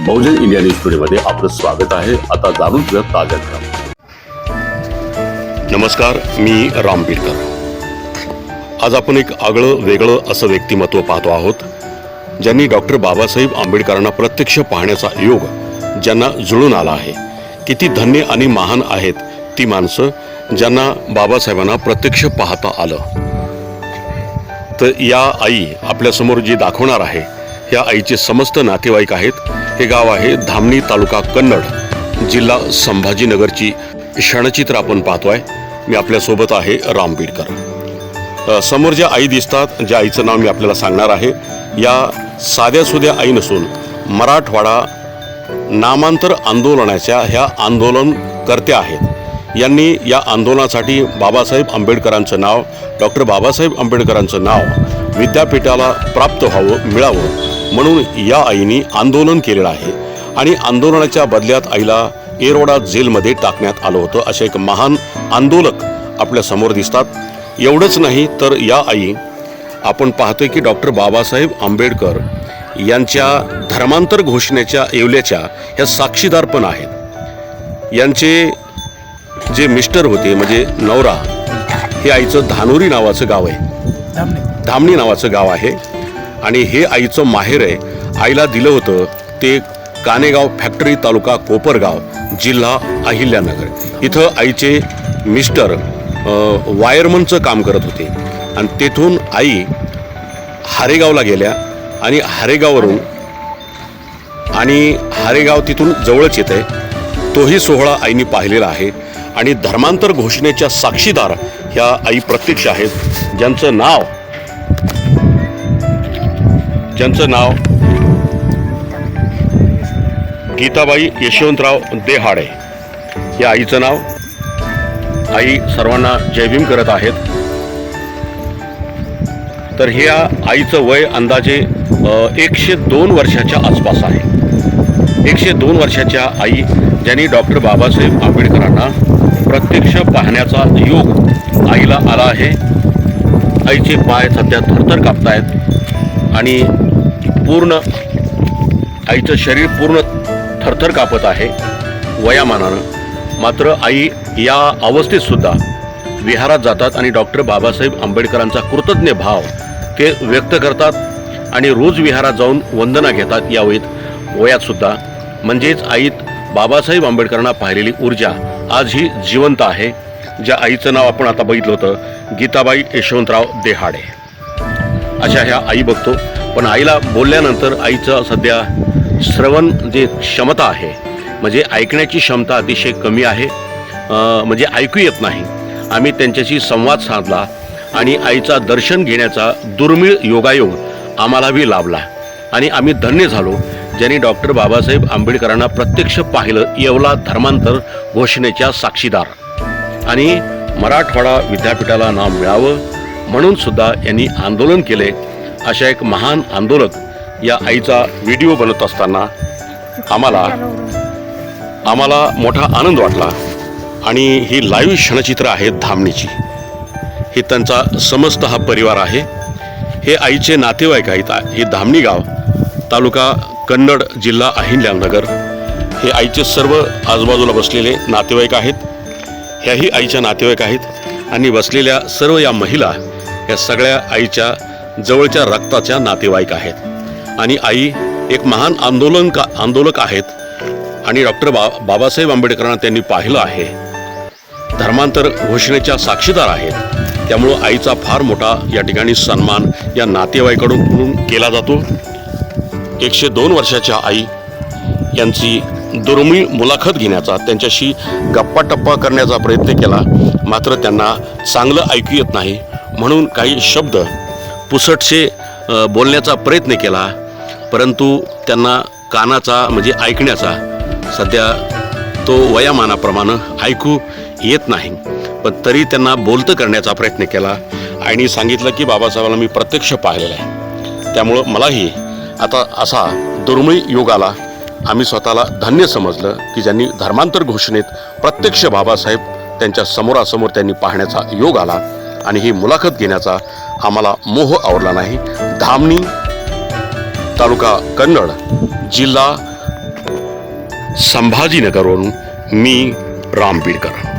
बहुजन India news स्टुडिओमध्ये आपलं स्वागत आहे। आता जाणून घेऊया ताज्या घडामोडी। नमस्कार, मी राम बिरकर। आज आपण एक आगळं वेगळं असं व्यक्तिमत्व पाहतो आहोत, ज्यांनी डॉक्टर बाबासाहेब आंबेडकरांना प्रत्यक्ष पाहण्याचा योग ज्यांना जुळून आला आहे। किती धन्य आणि महान आहेत ती माणसं ज्यांना बाबासाहेबांना प्रत्यक्ष पाहता आलं। तर या आई आपल्यासमोर जी दाखवणार आहे, या आईचे समस्त नातेवाईक आहेत। हे गाव आहे धामणी, तालुका कन्नड, जिल्हा संभाजीनगरची क्षणचित्र आपण पाहतोय। मी आपल्यासोबत आहे राम बिरकर। समोर ज्या आई दिसतात, ज्या आईचं नाव मी आपल्याला सांगणार आहे, या साध्या सुध्या आई नसून मराठवाडा नामांतर आंदोलनाच्या ह्या आंदोलनकर्त्या आहेत। यांनी या आंदोलनासाठी बाबासाहेब आंबेडकरांचं नाव, डॉक्टर बाबासाहेब आंबेडकरांचं नाव विद्यापीठाला प्राप्त व्हावं, मिळावं म्हणून या आईनी आंदोलन केलेलं आहे। आणि आंदोलनाच्या बदल्यात आईला येरवडा जेलमध्ये टाकण्यात आलं होतं। असे एक महान आंदोलक आपल्या समोर दिसतात। एवढंच नाही तर या आई आपण पाहतोय की डॉक्टर बाबासाहेब आंबेडकर यांच्या धर्मांतर घोषणेच्या येवल्याच्या ह्या साक्षीदार पण आहेत। यांचे जे मिस्टर होते म्हणजे नवरा, हे आईचं धानोरी नावाचं गाव आहे, धामणी नावाचं गाव आहे। आणि हे आईचं माहेर आहे। आईला दिलं होतं ते कानेगाव फॅक्टरी, तालुका कोपरगाव, जिल्हा अहिल्यानगर। इथं आईचे मिस्टर वायरमनचं काम करत होते आणि तेथून आई हारेगावला गेल्या आणि हारेगाव तिथून जवळच येत आहे। तोही सोहळा आईने पाहिलेला आहे। आणि धर्मांतर घोषणेच्या साक्षीदार ह्या आई प्रत्यक्ष आहेत, ज्यांचं नाव गीताबाई यशवंतराव देहाडे, या आईचं नाव। आई सर्वांना जय भीम करत आहेत। तर ह्या आईचं वय अंदाजे 102 वर्षाच्या आसपास आहे। 102 वर्षाच्या आई ज्यांनी डॉक्टर बाबासाहेब आंबेडकरांना प्रत्यक्ष पाहण्याचा योग आईला आला आहे। आईचे पाय सध्या थरथर कापतायत आणि आईचं शरीर पूर्ण थरथर कापत आहे वयामानानं। मात्र आई या अवस्थेत सुद्धा विहारात जातात आणि डॉक्टर बाबासाहेब आंबेडकरांचा कृतज्ञ भाव ते व्यक्त करतात आणि रोज विहारात जाऊन वंदना घेतात या वयात सुद्धा। म्हणजेच आईत बाबासाहेब आंबेडकरांना पाहिलेली ऊर्जा आजही जिवंत आहे। ज्या आईचं नाव आपण आता बघितलं होतं, गीताबाई यशवंतराव देहाडे, अशा ह्या आई बघतो। पण आईला बोलल्यानंतर आईचं सध्या श्रवण जे क्षमता आहे, म्हणजे ऐकण्याची क्षमता अतिशय कमी आहे, म्हणजे ऐकू येत नाही। आम्ही त्यांच्याशी संवाद साधला आणि आईचा दर्शन घेण्याचा दुर्मिळ योगायोग आम्हालाही लाभला आणि आम्ही धन्य झालो ज्यांनी डॉक्टर बाबासाहेब आंबेडकरांना प्रत्यक्ष पाहिलं, येवला धर्मांतर घोषणेच्या साक्षीदार। आणि मराठवाडा विद्यापीठाला नाव मिळावं म्हणून सुद्धा यांनी आंदोलन केले। अशा एक महान आंदोलक या आईचा व्हिडिओ बनवत असताना आम्हाला मोठा आनंद वाटला। आणि ही लाईव्ह क्षणचित्र आहेत धामणीची। हे त्यांचा समस्त हा परिवार आहे। हे आईचे नातेवाईक आहेत। हे धामणी गाव, तालुका कन्नड, जिल्हा अहिल्यानगर, हे आईचे सर्व आजूबाजूला बसलेले नातेवाईक आहेत। ह्याही आईच्या नातेवाईक आहेत आणि बसलेल्या सर्व या महिला या सगळ्या आईच्या जवळच्या रक्ताच्या नातेवाईक आहेत। आणि आई एक महान आंदोलक आहेत आणि डॉक्टर बाबासाहेब आंबेडकरांना त्यांनी पाहिलं आहे, धर्मांतर घोषणेच्या साक्षीदार आहेत। त्यामुळं आईचा फार मोठा या ठिकाणी सन्मान या नातेवाईकांकडून केला जातो। 102 वर्षाच्या आई यांची दुर्मिळ मुलाखत घेण्याचा, त्यांच्याशी गप्पा टप्पा करण्याचा प्रयत्न केला, मात्र त्यांना चांगलं ऐकू येत नाही म्हणून काही शब्द पुसटसे बोलण्याचा प्रयत्न केला, परंतु त्यांना कानाचा म्हणजे ऐकण्याचा सध्या तो वयामानाप्रमाणे ऐकू येत नाही। पण तरी त्यांना बोलतं करण्याचा प्रयत्न केला आणि सांगितलं की बाबासाहेबांना मी प्रत्यक्ष पाहिलेलं आहे, त्यामुळं मलाही आता असा दुर्मिळ योग आला। आम्ही स्वतःला धन्य समजलं की ज्यांनी धर्मांतर घोषणेत प्रत्यक्ष बाबासाहेब त्यांच्या समोरासमोर त्यांनी पाहण्याचा योग आला आणि ही मुलाखत घेण्याचा आम्हाला मोह आवरला नाही। धामणी, तालुका कन्नड, जिल्हा संभाजीनगरवरून मी राम बीडकर.